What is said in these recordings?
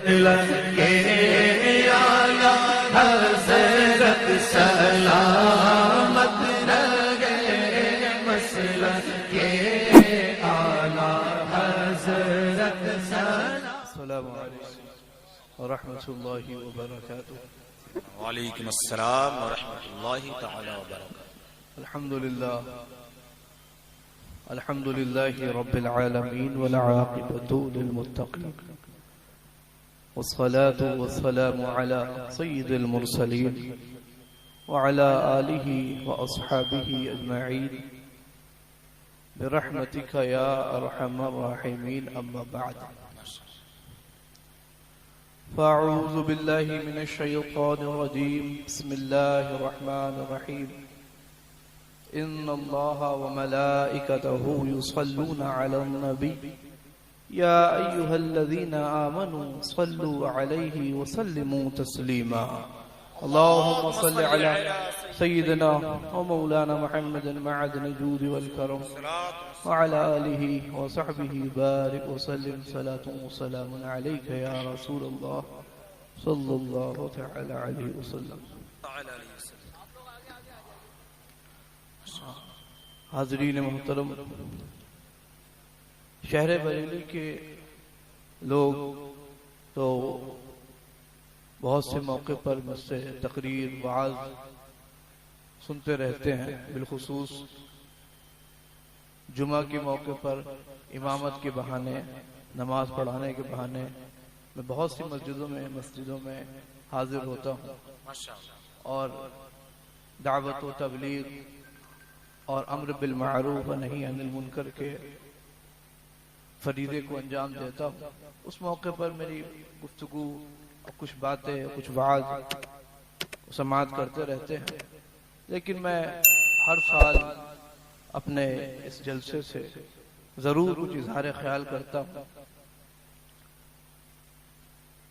के आला हज़रत सलामत रहे मसलन के आला हज़रत सलामत। अस्सलामु अलैकुम व रहमतुल्लाहि व बरकातुहू। वालेकुम अस्सलाम व रहमतुल्लाहि तआला व बरकातुहू। अल्हम्दुलिल्लाहि रब्बिल आलमीन वल आक़िबतु लिल मुत्तक़ीन वस्सलातु वस्सलामु अला सय्यिदिल मुरसलीन व अला आलिहि व अस्हाबिहि अजमईन बिरहमतिका या अरहमर राहिमीन। अम्मा बअद, फ़अऊज़ु बिल्लाहि मिनश शैतानिर रजीम। बिस्मिल्लाहिर रहमानिर रहीम। इन्नल्लाहा व मलाइकतहु युसल्लूना अलन नबी या अय्युहल्लज़ीना आमनू सल्लू अलैहि व सल्लिमू तस्लीमा। अल्लाहुम्मा सल्लि अला सय्यिदिना व मौलाना मुहम्मदिन मअदन जूद वल करम व अला आलिहि व सहबिहि बारिक व सल्लिम सलातु व सलामुन अलैका या रसूलल्लाह सल्लल्लाहु तआला अलैहि वसल्लम। हाज़रीन मोहतरम, शहर बरेली के लोग तो बहुत से मौके पर मुझसे तकरीर वाज सुनते रहते हैं। बिलखुसूस जुमा के मौके पर इमामत के बहाने, नमाज पढ़ाने के बहाने मैं बहुत सी मस्जिदों में हाजिर होता हूँ और दावत व तबलीग और अम्र बिल मारूफ व नही अनिल मुनकर के फरीदे को अंजाम देता हूँ। उस मौके पर मेरी गुफ्तगू और कुछ बातें, कुछ वाज समाअत करते रहते हैं, लेकिन मैं हर साल अपने इस जलसे से जरूर कुछ इजहार ख्याल करता हूँ।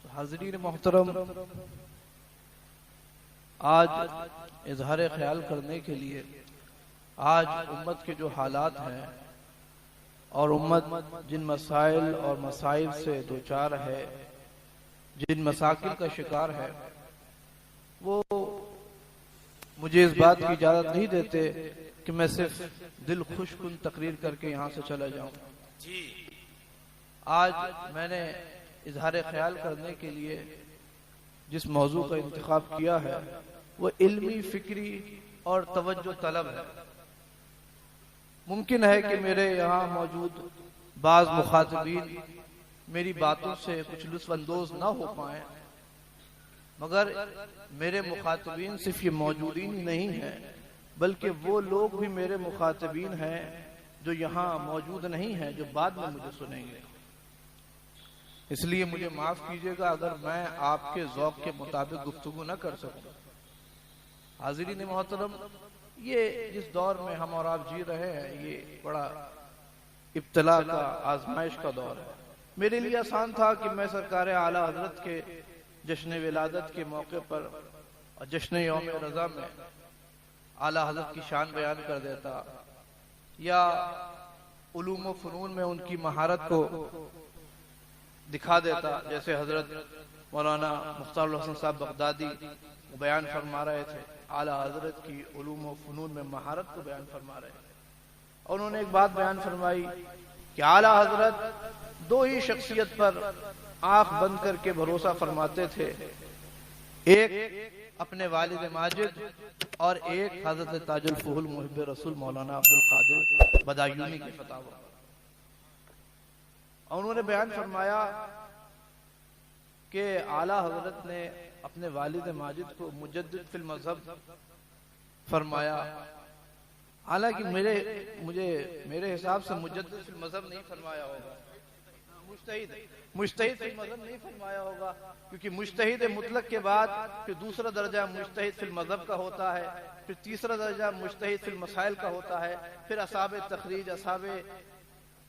तो हाज़रीन मोहतरम, आज इजहार ख्याल करने के लिए आज उम्मत के जो हालात हैं और उम्मत जिन मसाइल और मसाइब से दो चार है, जिन मसाकिल का शिकार है, वो मुझे इस बात की इजाजत नहीं देते कि मैं सिर्फ दिल खुशकुन तकरीर करके यहाँ से चला जाऊं। आज मैंने इजहार ख्याल करने के लिए जिस मौजू का इंतखाब किया है वो इल्मी, फिक्री और तवज्जो तलब है। मुमकिन है कि मेरे यहाँ मौजूद बाज मुखातबीन मेरी बातों से कुछ लुत्फ अंदोज ना हो पाए, मगर मेरे मुखातबीन सिर्फ ये मौजूदीन ही नहीं है, बल्कि वो लोग भी मेरे मुखातबीन हैं जो यहाँ मौजूद नहीं हैं, जो बाद में मुझे सुनेंगे। इसलिए मुझे माफ कीजिएगा अगर मैं आपके ज़ौक़ के मुताबिक गुफ्तगू न कर सकूं। हाज़रीन मोहतरम, ये जिस दौर में हम और आप जी रहे हैं, ये बड़ा इब्तला का, आजमाइश का दौर है। मेरे लिए आसान था कि मैं सरकार आला हजरत के जश्न विलादत के मौके पर और जश्न यौम रज़ा में आला हजरत की शान बयान कर देता, या उलूम व फ़नून में उनकी महारत को दिखा देता, जैसे हजरत मौलाना मुख्तार हसन साहब बगदादी बयान फरमा रहे थे। आला हजरत की उलूम व फ़नून में महारत को बयान फरमा रहे थे। और उन्होंने एक बात बयान फरमाई कि आला हजरत दो ही शख्सियत पर आंख बंद करके भरोसा फरमाते थे, एक अपने वालिद माजिद और एक हजरत ताजुल फुहुल मुहिब्ब रसूल मौलाना अब्दुल कादिर बदायूनी के फतावा। और उन्होंने बयान फरमाया कि आला हजरत ने अपने वालिद माजिद को मुजद्दिद फिल मज़हब फरमाया। हालांकि मेरे हिसाब से मुजद्दिद फिल मज़हब नहीं फरमाया होगा, मुज्तहिद फिल मज़हब नहीं फरमाया होगा, क्योंकि मुज्तहिद मुतलक के बाद फिर दूसरा दर्जा मुज्तहिद फिल मज़हब का होता है, फिर तीसरा दर्जा मुज्तहिद फिल मसाइल का होता है, फिर असाब तखरीज, असाब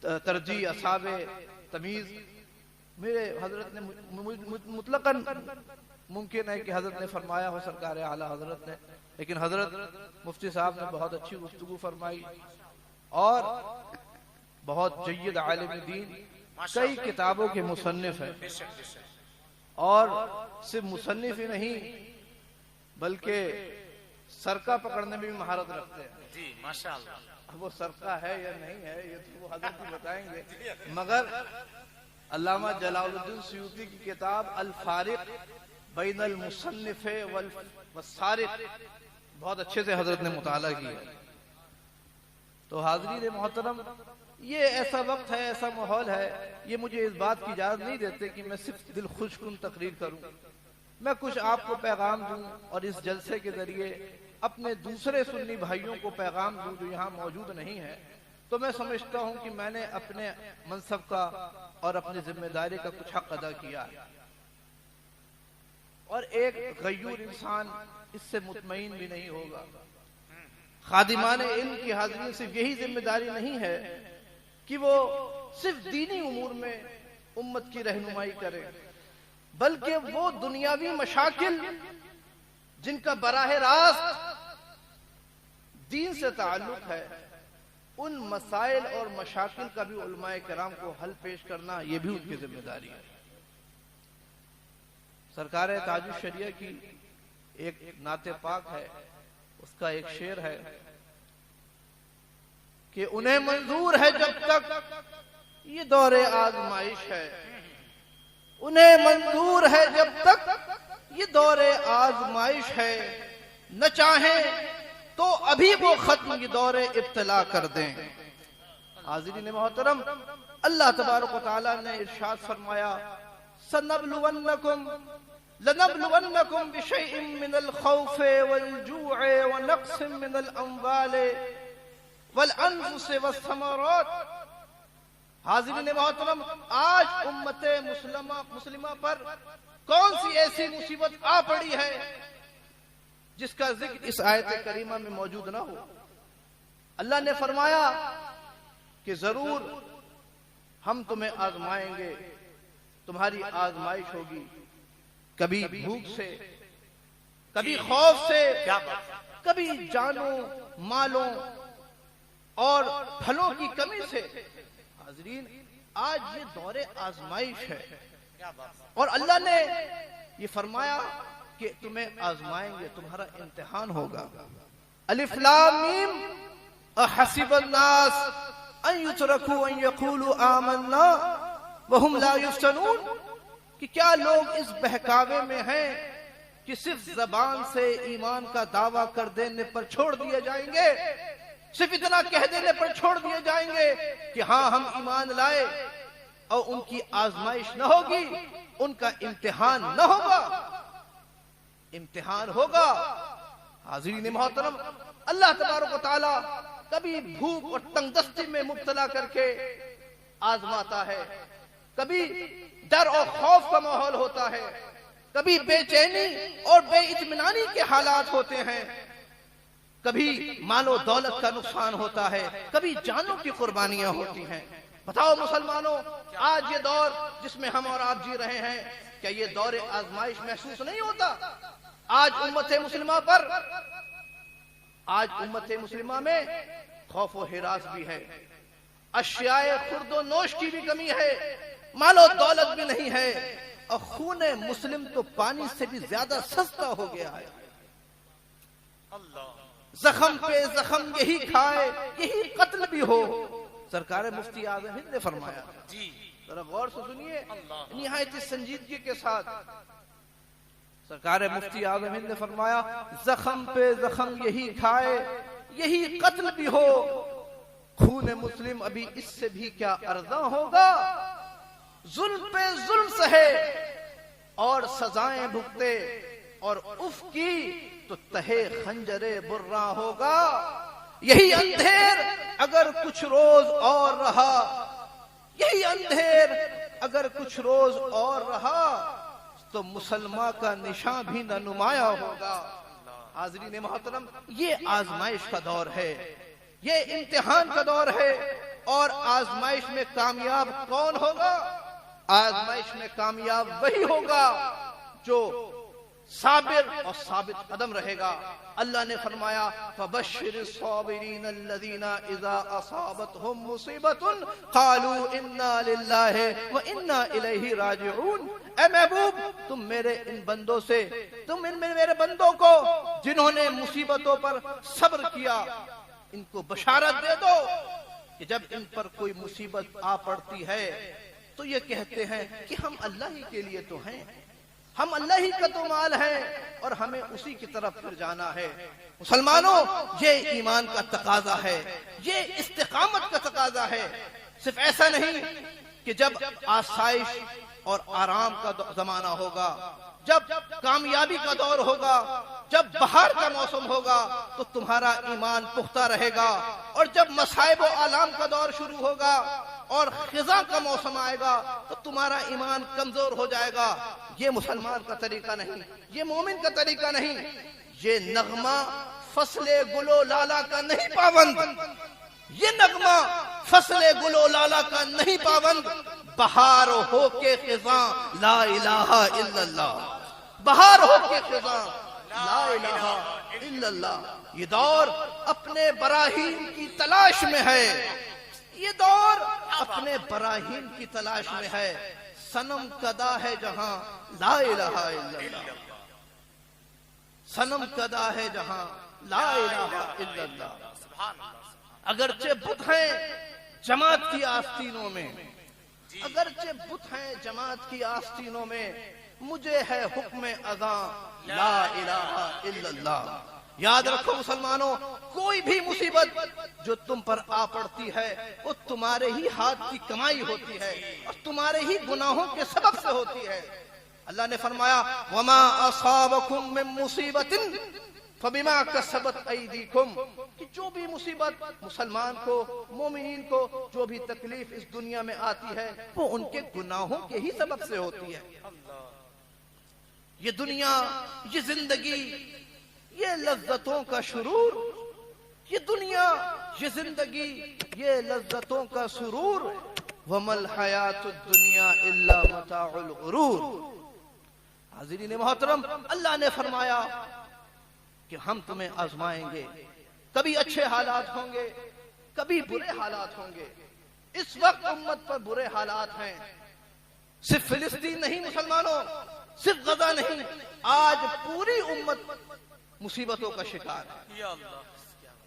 तरजीह, असाब तमीज। मेरे हजरत ने मुतलकन मुमकिन है कि हजरत ने फरमाया हो, सरकार आला हजरत ने, लेकिन हजरत मुफ्ती साहब ने बहुत अच्छी गुफ्तगू फरमाई और बहुत जय्यद आलिम दीन, कई किताबों के मुसन्निफ हैं। और सिर्फ मुसन्निफ ही नहीं बल्कि सरका पकड़ने में भी महारत रखते हैं। जी माशाअल्लाह। अब वो सरका है या नहीं है ये तो वो हजरत ही बताएंगे, मगर अल्लामा जलालुद्दीन सुयूती की किताब अल फारिक बैन अल मुसन्निफ वल सारिक बहुत अच्छे से हजरत ने मुताला किया। तो हाज़रीन मोहतरम, ये ऐसा वक्त है, ऐसा माहौल है, ये मुझे इस बात की इजाजत नहीं देते कि मैं सिर्फ दिल खुशकुन तकरीर करूं। मैं कुछ आपको पैगाम दूं और इस जलसे के जरिए अपने दूसरे सुन्नी भाइयों को पैगाम दूं जो यहाँ मौजूद नहीं है। तो मैं समझता हूं कि मैंने अपने मनसब का और अपनी जिम्मेदारी का कुछ हक अदा किया है। और एक गयूर इंसान इससे मुतमईन भी नहीं होगा। खादिमान इल्म की हाज़रीन सिर्फ यही जिम्मेदारी नहीं है कि वो सिर्फ दीनी उमूर में उम्मत की रहनुमाई करे, बल्कि वो दुनियावी मशाकिल जिनका बराह रास्त दीन से ताल्लुक है, उन मसाइल और मशाकिल का भी उलमाए किराम को हल पेश करना, ये भी उनकी जिम्मेदारी है। सरकार ताजुश शरिया की एक नाते पाक है, उसका एक शेर है कि उन्हें मंजूर है जब तक ये दौरे आजमाइश है, उन्हें मंजूर है जब तक ये दौरे आजमाइश है, न चाहे तो अभी वो खत्म ये दौरे इब्तिला कर दें। हाज़रीन मोहतरम, अल्लाह तबारक व तआला ने इरशाद फरमाया, सनबलुवन्नकुम लनबलुवन्नकुम बिशैइन मिनल खौफि वल जू'i व नक़्सिन मिनल अम्वालि वल अनफुसि वस्समरात। हाज़रीन मोहतरम, आज उम्मते मुस्लिमा पर कौन सी ऐसी मुसीबत आ पड़ी है जिसका जिक्र इस आयत करीमा में मौजूद ना हो। अल्लाह ने फरमाया कि जरूर हम तुम्हें आजमाएंगे, तुम्हारी आजमाइश होगी, कभी भूख से, कभी खौफ से, कभी जानों मालों और फलों की कमी से। हाज़रीन, आज ये दौरे आजमाइश है और अल्लाह ने ये फरमाया कि तुम्हें आजमाएंगे, तुम्हारा इम्तिहान होगा। अलिफ लाम मीम अहसिबन नास अन युतरकू अन यक़ूलू आमन्ना वहुम ला युफ्तनून, कि क्या लोग इस बहकावे में हैं कि सिर्फ जबान से ईमान का दावा कर देने पर छोड़ दिए जाएंगे, सिर्फ इतना कह देने पर छोड़ दिए जाएंगे कि हाँ हम ईमान लाए, और उनकी आजमाइश न होगी, उनका इम्तिहान न होगा। इम्तिहान होगा। हाज़रीन मोहतरम, अल्लाह तबारक व तआला कभी भूख और तंगदस्ती में मुब्तला करके आजमाता है, कभी डर और खौफ का माहौल होता है, कभी बेचैनी और बेइत्मीनानी के हालात होते हैं, कभी मालो दौलत का नुकसान होता है, कभी जानों की कुर्बानियां होती हैं। बताओ मुसलमानों, आज ये दौर जिसमें हम और आप जी रहे हैं, क्या ये दौरे आजमाइश महसूस नहीं होता? आज उम्मत मुस्लिमा पर, आज उम्मत मुस्लिमा में खौफ व हिरास भी है, अशियाए खुर्दो नोश की भी कमी है, मालो दौलत भी नहीं है, और खून मुस्लिम तो पानी से भी ज्यादा सस्ता हो गया है। जख्म पे जख्म यही खाए, यही कत्ल भी हो। सरकार मुफ्ती आज़म हिंद ने फरमाया, जरा गौर से सुनिए निहायत संजीदगी के साथ। सरकार मुफ्ती आज़म हिंद ने फरमाया, जख्म पे जख्म यही खाए, यही कत्ल भी हो, खून मुस्लिम अभी इससे भी क्या अर्जा होगा। जुल्म पे जुल्म सहे और सजाएं भुगते, और उफ की तो तहे खंजरे बुर्रा होगा। यही अंधेर अगर कुछ रोज और रहा, यही अंधेर अगर कुछ रोज और रहा, तो मुसलमान का निशान भी न नुमाया होगा। हाज़रीन मोहतरम, ये आजमाइश का दौर है, ये इम्तिहान का दौर है, और आजमाइश में कामयाब कौन होगा? आजमाइश में कामयाब वही होगा जो साबिर और साबित कदम रहेगा। अल्लाह ने फरमाया फबश्शिरिस साबिरीन अल्लज़ीना इज़ा असाबतहुम मुसीबतुन क़ालू इन्ना लिल्लाहि व इन्ना इलैहि राजिऊन। ऐ महबूब, तुम मेरे इन बंदों से, तुम इन मेरे बंदों को जिन्होंने मुसीबतों पर सब्र किया, इनको बशारत दे दो कि जब इन पर कोई मुसीबत आ पड़ती है तो ये कहते हैं कि हम अल्लाह ही के लिए तो हैं, हम अल्लाह ही का तो माल है और हमें उसी की तरफ फिर जाना है। मुसलमानों, ये ईमान का तकाजा है, ये इस्तिकामत का तकाजा है। सिर्फ ऐसा नहीं कि जब आसाइश और आराम का जमाना होगा, जब कामयाबी का दौर होगा, जब बहार का मौसम होगा तो तुम्हारा ईमान पुख्ता रहेगा, और जब मसाइब और आलाम का दौर शुरू होगा और खिजा का मौसम आएगा तो तुम्हारा ईमान कमजोर हो जाएगा। ये मुसलमान का तरीका नहीं, ये मोमिन का तरीका नहीं। ये नगमा फसले गुलो लाला का नहीं पाबंद, ये नगमा फसले गुलो लाला का नहीं पाबंद। बहार हो के खिजा ला इलाहा इल्लल्लाह, बहार हो के खिजा ला इलाहा इल्लल्लाह। ये दौर अपने बराहीन की तलाश में है, ये दौर अपने बराहीन की तलाश में है। सनम कदा है जहां ला इलाहा इल्लल्लाह, सनम कदा है जहां ला इलाहा इल्लल्लाह। अगरचे बुत हैं जमात की आस्तीनों में, अगरचे बुत हैं जमात की आस्तीनों में, मुझे है हुक्म अज़ा ला इलाहा इल्लल्लाह। याद रखो मुसलमानों, कोई भी मुसीबत जो तुम पर आ पड़ती है वो तुम्हारे ही हाथ की कमाई होती है और तुम्हारे ही गुनाहों के सबब से होती है। अल्लाह ने फरमाया वमा असाबकुम मिन मुसीबतिन फबिमा कसबत ऐदीकुम, कि जो भी मुसीबत मुसलमान को, मोमिनीन को जो भी तकलीफ इस दुनिया में आती है वो उनके गुनाहों के ही सबब से होती है। ये दुनिया, ये जिंदगी, ये लज्जतों का शुरूर, ये दुनिया, ये जिंदगी, ये लज्जतों का सुरूर। वमल हयातुद दुनिया इल्ला मताउल गुरूर। हाज़िरीन मोहतरम, अल्लाह ने फरमाया कि हम तुम्हें आजमाएंगे, कभी अच्छे हालात होंगे, कभी बुरे हालात होंगे। इस वक्त उम्मत पर बुरे हालात हैं। सिर्फ फिलिस्तीन नहीं मुसलमानों, सिर्फ गजा नहीं, आज पूरी उम्मत मुसीबतों का शिकार है।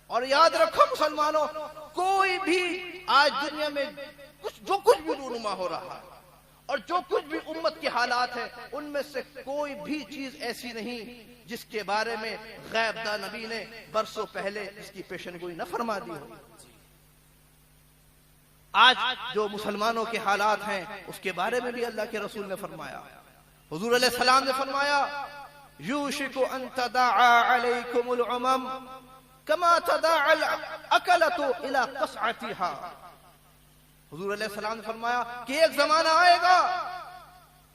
और याद रखो मुसलमानों, कोई भी आज दुनिया में जो कुछ भी रूनुमा हो रहा है और जो कुछ भी उम्मत के हालात है, उनमें से कोई भी चीज ऐसी नहीं जिसके बारे में गैबदा नबी ने बरसों पहले इसकी पेशनगोई न फरमा दी हो। आज जो मुसलमानों के हालात हैं उसके बारे में भी अल्लाह के रसूल ने फरमाया, हुजूर अलैहि सलाम ने फरमाया यूशिकु अन तदाअ अलैकुमुल उमम कमा तदाअल अकलतु इला कसअतिहा। हुजूर अलैहि सलाम ने फरमाया कि एक जमाना आएगा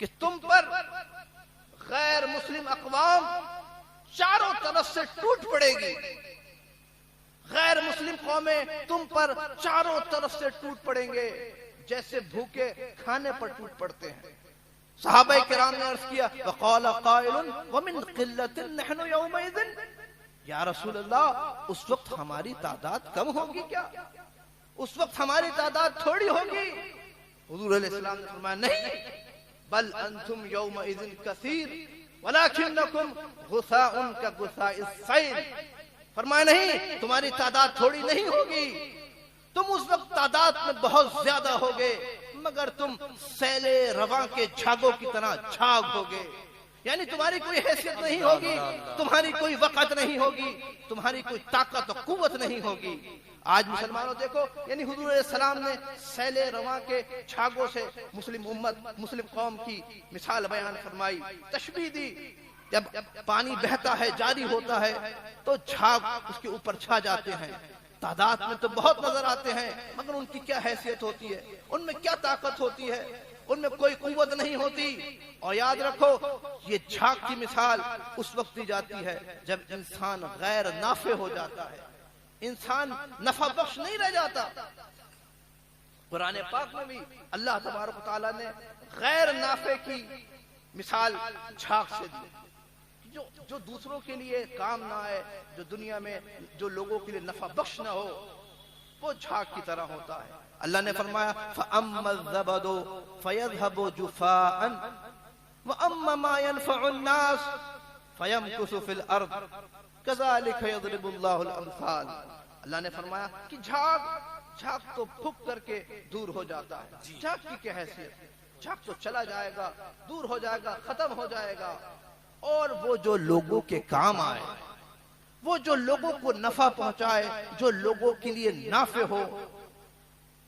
कि तुम पर गैर मुस्लिम अक़वाम चारों तरफ से टूट पड़ेगी। गैर मुस्लिम कौमें तुम पर चारों तरफ से टूट पड़ेंगे जैसे भूखे खाने पर टूट पड़ते हैं। सहाबा किराम ने अर्ज किया वक़ाल क़ाइलुन व मिन क़िल्लतिन नहनु यौमइज़िन, या रसूल अल्लाह, उस वक्त हमारी तादाद कम होगी क्या? उस वक्त हमारी तादाद थोड़ी होगी? हुजूर अलैहि सलाम ने फरमाया नहीं, बल अंतुम यौमइज़िन कसीर वलाकिन्नकुम गुसाउन का गुसाइस सैल। फरमाया नहीं, तुम्हारी तादाद थोड़ी नहीं होगी, तुम उस वक्त तादाद में बहुत ज्यादा होगे, मगर तुम सैले रवा के झागों की तरह झाग होगे। यानी तुम्हारी कोई हैसियत नहीं होगी, तुम्हारी कोई वक़्त नहीं होगी, तुम्हारी कोई ताकत और कुव्वत नहीं होगी। आज मुसलमानों देखो, यानी हुजूर अलैहि सलाम ने सैले रवा के झागों से मुस्लिम उम्मत, मुस्लिम कौम की मिसाल बयान फरमाई, तशबीह दी। जब पानी बहता है, जारी होता है, तो झाग उसके ऊपर छा जाते हैं। तादाद में तो बहुत नजर आते हैं, मगर उनकी क्या हैसियत होती है, उनमें क्या ताकत होती है, उनमें कोई कुव्वत नहीं होती। और याद रखो, ये झाग की मिसाल उस वक्त दी जाती है जब इंसान गैर नाफे हो जाता है, इंसान नफा बख्श नहीं रह जाता। कुरान पाक में भी अल्लाह तबारक व तआला ने गैर नाफे की मिसाल झाग से दी जो दूसरों के लिए काम ना आए, जो दुनिया में जो लोगों के लिए नफा बख्श ना हो, वो झाग की तरह होता है। अल्लाह ने फरमाया फअम्मल ज़बदु फयज़हबु जुफ़ाअन व अम्मा मा यनफ़उन नास फयमकुसु फिल अर्द कज़ालिका यज़रिबुल्लाहुल अम्साल। अल्लाह ने फरमाया कि झाग तो फूंक करके दूर हो जाता है। झाग की क्या हैसियत, झाग तो चला जाएगा, दूर हो जाएगा, खत्म हो जाएगा। और वो जो लोगों के काम आए, वो जो लोगों को नफा पहुंचाए, जो लोगों के लिए नाफे हो,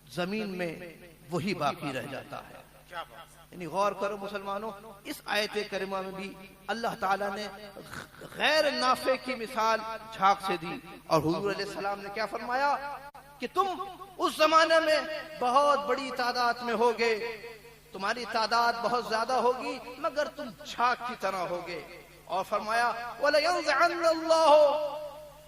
जमीन में वही बाकी रह जाता है। यानी गौर करो मुसलमानों, इस आयत करीमा में भी अल्लाह ताला ने गैर नाफे की मिसाल झाग से दी। और हुजूर अलैहि सलाम ने क्या फरमाया कि तुम उस जमाने में बहुत बड़ी तादाद में होगे, तुम्हारी तादाद बहुत ज्यादा होगी, मगर तुम झाग की तरह होगे। और फरमाया वलयंज़अन्नल्लाहु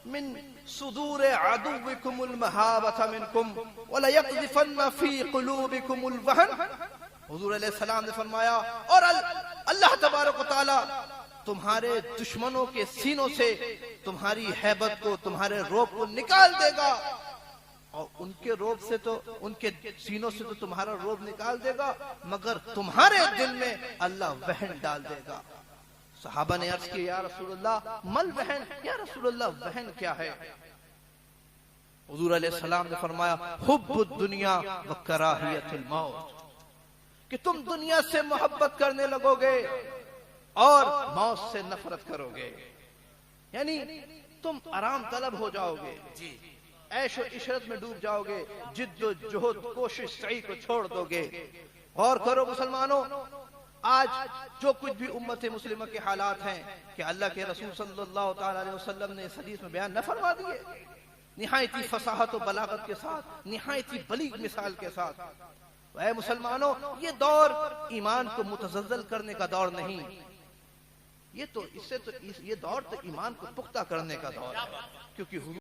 मिन सुदूर अदुव्विकुमुल महाबता मिनकुम वलयक़ज़िफन्न फी क़ुलूबिकुमुल वहन। हुजूर अलैहि सलाम ने फरमाया और अल्लाह तबारक व तआला तुम्हारे दुश्मनों के सीनों से तुम्हारी हैबत को, तुम्हारे रोब को निकाल देगा। और उनके रोब से तो, उनके सीनों से तो तुम्हारा रोब निकाल देगा, मगर तुम्हारे दिल में अल्लाह वहन डाल देगा। सहाबा ने अर्ज किया या रसूलल्लाह मल वहन, या रसूलल्लाह वहन क्या है? हुजूर अलैहि सलाम ने फरमाया हुब्बुद दुनिया व कराहियतुल मौत, कि तुम दुनिया से मोहब्बत करने लगोगे और मौत से नफरत करोगे। यानी तुम आराम तलब हो जाओगे, ऐशो इशरत में डूब जाओगे, जिद्दोजहद कोशिश सही को छोड़ दोगे। और करो मुसलमानों, आज जो कुछ भी उम्मत मुस्लिमा के हालात हैं कि अल्लाह के रसूल सल्लल्लाहु ताला अलैहि वसल्लम ने इस हदीस में बयान न फरमा दिए, निहायती फसाहत और बलागत के साथ, निहायती बलीग मिसाल के साथ। वह मुसलमानों, ये दौर ईमान को मुतज़ल्ज़ल करने का दौर नहीं, ये दौर तो ईमान को पुख्ता करने का दौर है। क्योंकि